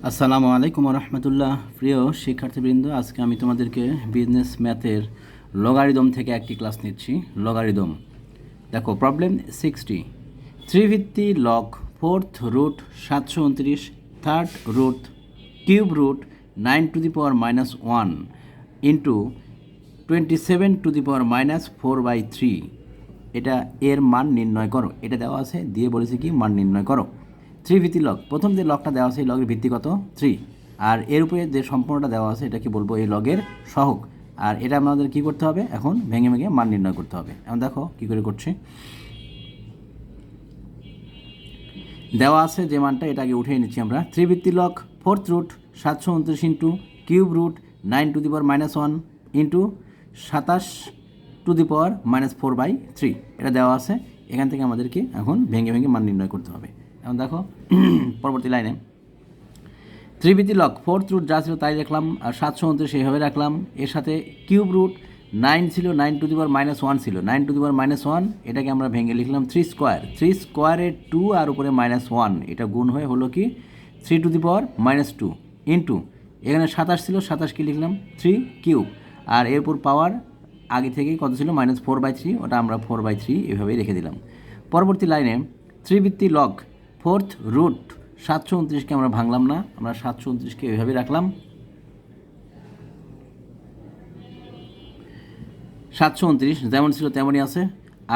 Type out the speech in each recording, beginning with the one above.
আসসালামু আলাইকুম রহমতুল্লাহ। প্রিয় শিক্ষার্থীবৃন্দ, আজকে আমি তোমাদেরকে বিজনেস ম্যাথের লগারিদম থেকে একটি ক্লাস নিচ্ছি। লগারিদম দেখো, প্রবলেম 60। ত্রিভিত্তি log fourth root 729, third root cube root 9⁻⁻1 into 27⁻⁻4/3, এটা এর মান নির্ণয় করো। এটা দেওয়া আছে, দিয়ে বলেছে কি মান নির্ণয় করো। ত্রিভিত্তি লগ, প্রথম যে লগটা দেওয়া আছে এই লগের ভিত্তি কত 3, আর এর উপরে যে সম্পূর্ণটা দেওয়া আছে এটা কি বলবো এই লগের সহগ। আর এটা আমাদের কি করতে হবে, এখন ভেঙে ভেঙে মান নির্ণয় করতে হবে। এখন দেখো কি করে করছি। দেওয়া আছে যে মানটা, এটা আগে উঠিয়ে নিচ্ছি আমরা। ত্রিভিত্তি log fourth root 729 into cube root 9⁻⁻1 into 27⁻⁻4/3, এটা দেওয়া আছে। এখান থেকে আমাদেরকে এখন ভেঙে ভেঙে মান নির্ণয় করতে হবে। এখন দেখো পরবর্তী লাইনে ত্রিভিত্তি লগ ফোর্থ রুট যা ছিল তাই রাখলাম, আর 729 এইভাবে রাখলাম। এর সাথে কিউব রুট 9 ছিল, 9⁻⁻1 ছিল, 9⁻⁻1 এটাকে আমরা ভেঙে লিখলাম 3 স্কোয়ার। 3 স্কোয়ারের 2 আর উপরে -1, এটা গুণ হয়ে হলো কি 3⁻2 ইন্টু এখানে 27 ছিল, 27কে লিখলাম 3 কিউব, আর এরপর পাওয়ার আগে থেকেই কত ছিল -4/3, ওটা আমরা 4/3 এভাবেই রেখে দিলাম। পরবর্তী লাইনে ত্রিভিত্তি লগ ফোর্থ রুট 729কে আমরা ভাঙলাম না, আমরা 729কে এভাবে রাখলাম। 729 যেমন ছিল তেমনই আছে।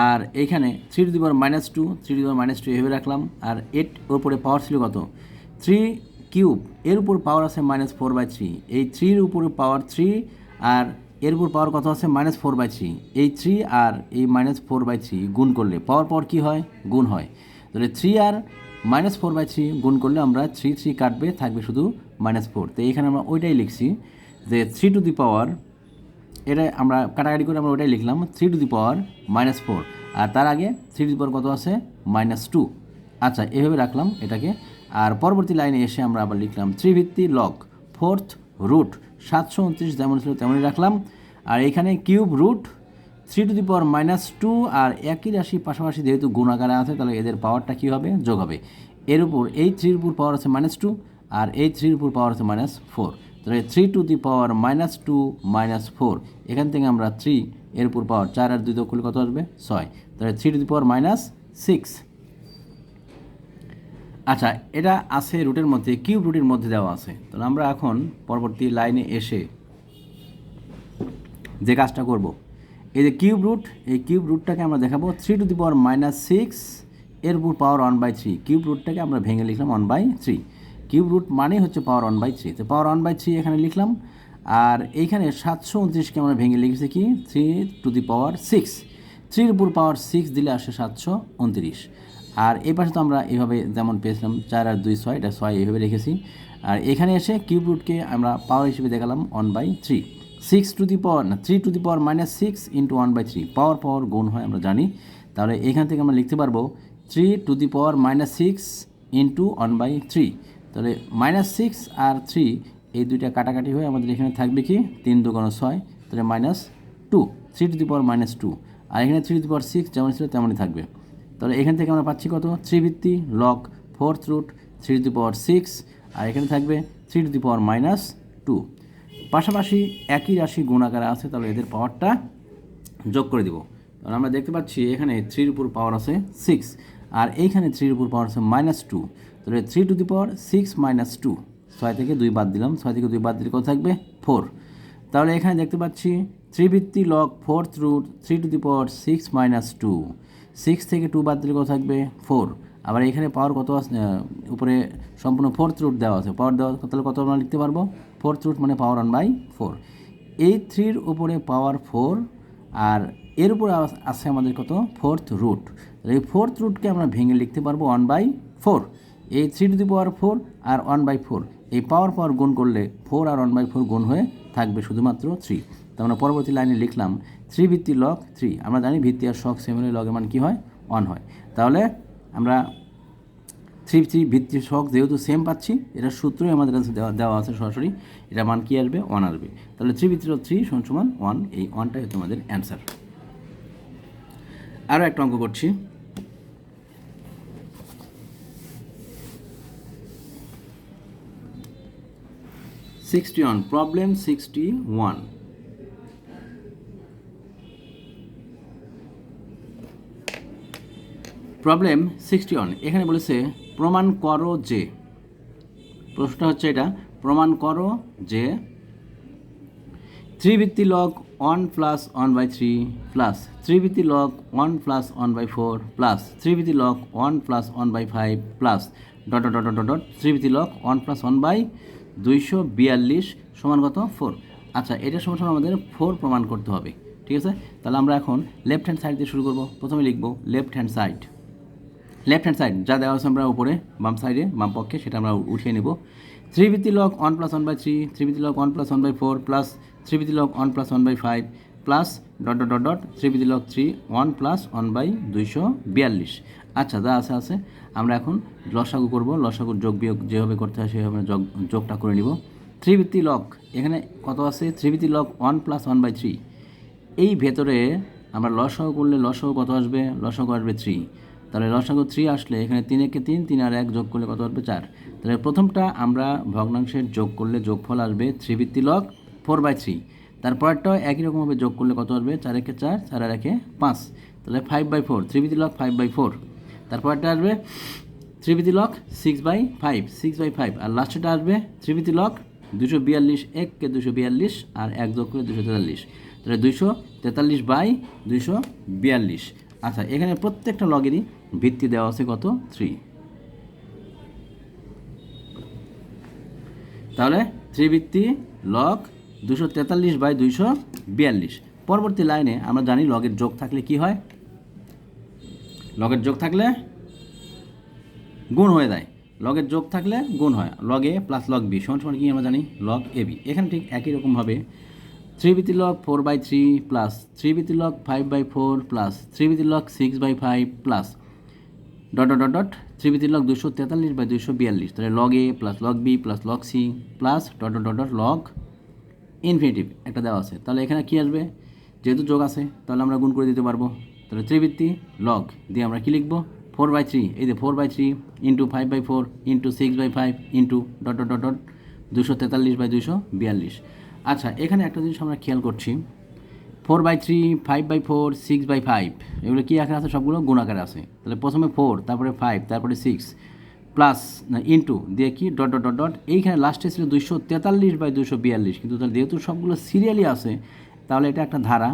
আর এইখানে 3⁻2 3⁻2 এভাবে রাখলাম। আর এর উপরে পাওয়ার ছিল কত 3 কিউব, এর উপর পাওয়ার আছে -4/3, এই 3-র উপরে পাওয়ার 3, আর এর উপর পাওয়ার কত আছে -4/3। এই 3 আর এই -4/3 গুণ করলে পাওয়ার কী হয়, গুণ হয়। তাহলে 3 আর -4/3 গুণ করলে আমরা 3 3 কাটবে, থাকবে শুধু -4। তো এইখানে আমরা ওইটাই লিখছি যে 3⁻, এটা আমরা কাটাকাটি করে আমরা ওইটাই লিখলাম 3⁻⁻4, আর তার আগে 3 কত আছে -2। আচ্ছা, এভাবে রাখলাম এটাকে। আর পরবর্তী লাইনে এসে আমরা আবার লিখলাম ত্রিভিত্তি লগ ফোর্থ রুট 729 যেমন ছিল তেমনই রাখলাম। আর এখানে কিউব রুট 3⁻2, আর একই রাশি পাশাপাশি যেহেতু গুণাকারে আছে তাহলে এদের পাওয়ারটা কী হবে, যোগ হবে। এর উপর এই 3-র উপর পাওয়ার আছে -2, আর এই 3-র উপর পাওয়ার আছে -4, তাহলে 3⁻2 -4, এখান থেকে আমরা 3 এর উপর পাওয়ার 4 আর 2 করলে কত আসবে 6, তাহলে 3⁻6। আচ্ছা, এটা আছে রুটের মধ্যে, কিউব রুটের মধ্যে দেওয়া আছে। তাহলে আমরা এখন পরবর্তী লাইনে এসে যে কাজটা করব, এই যে কিউব রুট, এই কিউব রুটটাকে আমরা দেখাবো 3⁻6 এর উপর পাওয়ার 1/3। কিউব রুটটাকে আমরা ভেঙে লিখলাম 1/3। কিউব রুট মানে হচ্ছে পাওয়ার 1/3, তো পাওয়ার 1/3 এখানে লিখলাম। আর এইখানে 729কে আমরা ভেঙে লিখেছি কি 3⁻6, 3-র উপর পাওয়ার 6 দিলে আসে 729। আর এই পাশে তো আমরা এইভাবে যেমন পেয়েছিলাম 4 আর 2 6, এটা 6 এইভাবে রেখেছি। আর এখানে এসে কিউব রুটকে আমরা পাওয়ার হিসেবে দেখালাম 1/3। 3⁻6 ইন্টু 1/3, পাওয়ার গুণ হয় আমরা জানি। তাহলে এখান থেকে আমরা লিখতে পারবো 3⁻6 ইন্টু 1/3। তাহলে -6 আর 3 এই দুইটা কাটাকাটি হয়ে আমাদের এখানে থাকবে কি 3 × 2 = 6, তাহলে -2, 3⁻2। আর এখানে 3⁻6 যেমন ছিল তেমনই থাকবে। তাহলে এখান থেকে আমরা পাচ্ছি কত, ত্রিভিত্তি লগ ফোর্থ রুট 3⁻6, আর এখানে থাকবে 3⁻2। পাশাপাশি একই রাশি গুণাকারে আছে, তাহলে এদের পাওয়ারটা যোগ করে দিব। তাহলে আমরা দেখতে পাচ্ছি এখানে 3-র উপর পাওয়ার আছে 6, আর এইখানে 3-র উপর পাওয়ার আছে -2, তাহলে 3⁻6 - 2, 6 থেকে 2 বাদ দিলাম, 6 থেকে 2 বাদ দিলে কত থাকবে 4। তাহলে এখানে দেখতে পাচ্ছি ত্রিভিত্তি লগ ফোর্থ রুট 3⁻6 - 2, 6 থেকে 2 বাদ দিলে কত থাকবে 4। আবার এখানে পাওয়ার কত আছে, উপরে সম্পূর্ণ ফোর্থ রুট দেওয়া আছে, পাওয়ার দেওয়া, তাহলে কত আমরা লিখতে পারবো, ফোর্থ রুট মানে পাওয়ার 1/4। এই 3-র উপরে পাওয়ার 4, আর এর উপরে আছে আমাদের কত ফোর্থ রুট। এই ফোর্থ রুটকে আমরা ভেঙে লিখতে পারবো 1/4। এই 3⁻4 আর 1/4 এই পাওয়ার গুণ করলে 4 আর 1/4 গুণ হয়ে থাকবে শুধুমাত্র 3। তো আমরা পরবর্তী লাইনে লিখলাম ত্রিভিত্তি লগ 3। আমরা জানি ভিত্তি আর শখ সেম হলে লগের মান কী হয়, 1 হয়। তাহলে আমরা 3 ভিত্তি শখ যেহেতু সেম পাচ্ছি, এটার সূত্রই আমাদের কাছে দেওয়া আছে সরাসরি, এটা মান কী আসবে 1 আসবে। তাহলে ত্রিভিত্তি লগ 3 = 1, এই 1টাই হচ্ছে আমাদের অ্যান্সার। আরও একটা অঙ্ক করছি। 61 প্রবলেম 61 প্রবলেম 61 এখানে বলেছে প্রমাণ করো যে, প্রশ্নটা হচ্ছে এটা, প্রমাণ করো যে 3 ভিত্তি লগ 1 প্লাস 1/3 প্লাস 3 ভিত্তি লগ 1 প্লাস 1/4 প্লাস 3 ভিত্তি log 1 plus 1/5 plus dot dot dot dot 3 ভিত্তি লগ 1 প্লাস 1/242 সমান কত 4। আচ্ছা, এটা সমান আমাদের 4 প্রমাণ করতে হবে, ঠিক আছে। তাহলে আমরা এখন লেফট হ্যান্ড সাইড দিয়ে শুরু করব। প্রথমে লিখব left hand side, left hand side যা দেওয়া আছে আমরা উপরে বাম সাইডে বাম পক্ষে সেটা আমরা উঠিয়ে নেব। 3 ভিত্তি লগ 1 প্লাস 1/3 3 ভিত্তি লগ 1 প্লাস 1/4 প্লাস 3 ভিত্তি log 1 plus 1/5 plus dot dot dot dot 3 ভিত্তি লগ 3 1 প্লাস 1/242। আচ্ছা, যা আছে আমরা এখন লসাগু করব। লসাগুর যোগ বিয়োগ যেভাবে করতে হয় সেভাবে যোগটা করে নিব। 3 ভিত্তি লগ এখানে কত আছে, 3 ভিত্তি লগ 1 প্লাস 1/3, এই ভেতরে আমরা লসাগু করলে লসাগু কত আসবে, লসাগু আসবে 3। তাহলে লসাগু 3 আসলে এখানে 3 একে 3, 3 আর 1 যোগ করলে কত আসবে 4। তাহলে প্রথমটা আমরা ভগ্নাংশের যোগ করলে যোগফল আসবে 3 ভিত্তি লগ 4/3। তারপরটাও একই রকমভাবে যোগ করলে কত আসবে, 4 একে 4, 4 আর 1 5, তাহলে 5/4, 3 ভিত্তি লগ 5/4। তারপরটা আসবে 3 ভিত্তি লগ 6/5, 6/5, আর লাস্টেটা আসবে 3 ভিত্তি লগ 242, 1 কে 242 আর 1 যোগ করে 243, তাহলে 243/242। আচ্ছা, এখানে প্রত্যেকটা লগেরই ভিত্তি দেওয়া আছে কত 3। তাহলে 3 ভিত্তি লগ 243/242। পরবর্তী লাইনে আমরা জানি লগের যোগ থাকলে কি হয়, লগের যোগ থাকলে গুণ হয়ে যায়, লগের যোগ থাকলে গুণ হয়। Log A plus log B সমান কি আমরা জানি লগ এ বি। এখানে ঠিক একই রকমভাবে 3 ভিত্তি লগ 4/3 প্লাস 3 ভিত্তি লগ 5/4 প্লাস 3 ভিত্তি log 6/5 plus dot dot dot dot 3 ভিত্তি লগ 243/242। তাহলে log A plus log B plus log C plus dot dot dot dot log infinitive একটা দেওয়া আছে। তাহলে এখানে কি আসবে, যেহেতু যোগ আছে তাহলে আমরা গুণ করে দিতে পারবো। তাহলে 3 ভিত্তি লগ দিয়ে আমরা কি লিখবো 4/3, এই যে 4/3 into 5/4 into 6/5 into dot dot dot dot 243/242। আচ্ছা, এখানে একটা জিনিস আমরা খেয়াল করছি, 4/3 5/4 6/5 এগুলো কী আকারে আছে, সবগুলো গুণ আকারে আছে। তাহলে প্রথমে 4, তারপরে 5, তারপরে 6 প্লাস না ইন্টু দিয়ে কি ডট ডট ডট ডট, এইখানে লাস্টে ছিল 243/242, কিন্তু তাহলে যেহেতু সবগুলো সিরিয়ালি আছে তাহলে এটা একটা ধারা।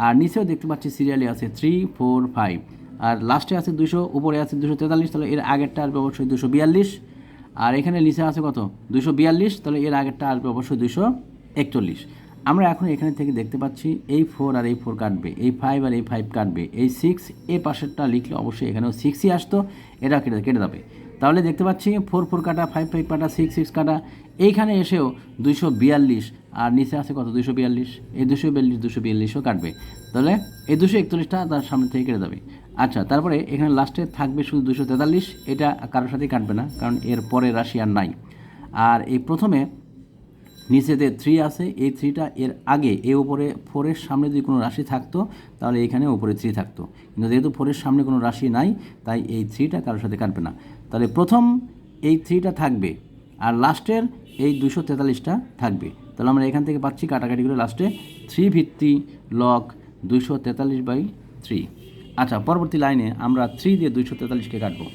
আর নিচেও দেখতে পাচ্ছি সিরিয়ালি আছে 3 4 5, আর লাস্টে আছে 200, উপরে আছে 243, তাহলে এর আগেরটা আসবে অবশ্যই 242, আর এখানে নিচে আছে কত 242, তাহলে এর আগেরটা আসবে অবশ্যই 241। আমরা এখন এখানে থেকে দেখতে পাচ্ছি এই 4 আর এই 4 কাটবে, এই 5 আর এই 5 কাটবে, এই 6 এই পাশেরটা লিখলে অবশ্যই এখানেও 6ই আসতো, এটা কেটে যাবে। তাহলে দেখতে পাচ্ছি 4 4 কাটা, 5 5 কাটা, 6 6 কাটা, এইখানে এসেও 242, আর নিচে আছে কত 242, এই 242ও কাটবে। তাহলে এই 241টা তার সামনে থেকে কেটে যাবে। আচ্ছা, তারপরে এখানে লাস্টে থাকবে শুধু 243, এটা কারোর সাথেই কাটবে না কারণ এর পরে রাশি আর নাই। আর এই প্রথমে নিচে যে 3 আছে, এই 3টা এর আগে এই উপরে 4-এর সামনে যদি কোনো রাশি থাকতো তাহলে এখানে উপরে 3 থাকতো, কিন্তু যেহেতু 4-এর সামনে কোনো রাশি নাই তাই এই 3টা কারোর সাথে কাটবে না। তাহলে প্রথম এই 3টা থাকবে আর লাস্টের এই 243টা থাকবে। তাহলে আমরা এখান থেকে পাচ্ছি কাটাকাটি করে লাস্টে 3 ভিত্তি লগ 243/3। আচ্ছা, পরবর্তী লাইনে আমরা 3 দিয়ে 243কে কাটবো,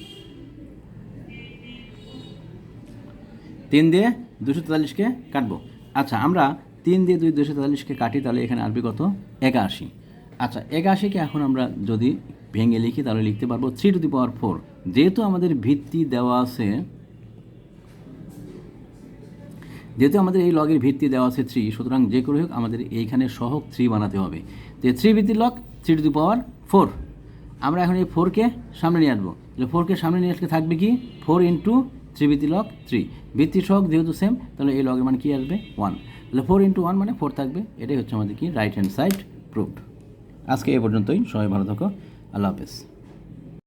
3 দিয়ে 243কে কাটবো। আচ্ছা, আমরা 3 দিয়ে 243কে কাটি তাহলে এখানে আসবে কত 81। আচ্ছা, 81কে এখন আমরা যদি ভেঙে লিখি তাহলে লিখতে পারবো 3 টু দি পাওয়ার 4। যেহেতু আমাদের ভিত্তি দেওয়া আছে, যেহেতু আমাদের এই লগের ভিত্তি দেওয়া আছে 3, সুতরাং যে করে হোক আমাদের এইখানে সহগ 3 বানাতে হবে। তো 3 ভিত্তি লগ 3 টু দি পাওয়ার 4। আমরা এখন এই 4কে সামনে নিয়ে আসবো, তাহলে 4কে সামনে নিয়ে আসলে থাকবে কি 4 ইন্টু 3 ভিত্তি লগ 3, ভিত্তি সহগ যেহেতু সেম তাহলে এই লগের মানে কী আসবে 1, তাহলে 4 ইন্টু 1 মানে 4 থাকবে। এটাই হচ্ছে আমাদের কি রাইট হ্যান্ড সাইড প্রুফড। আজকে এ পর্যন্তই, সবাই ভালো থাকো, আল্লাহ হাফেজ।